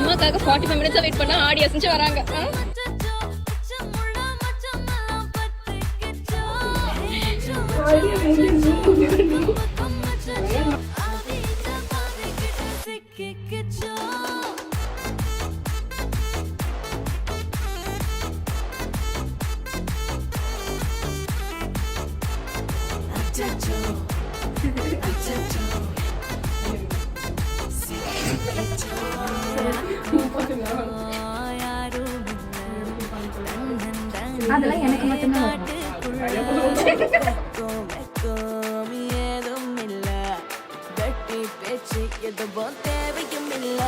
அம்மாக்காக 45 மினிட்ஸா wait பண்ணா ஆடி அசைஞ்சு வராங்க. அதெல்லாம் எனக்கு மட்டும்தான் ஏதும் இல்ல கட்டி பேச்சு எதுவும் தேவையும் இல்ல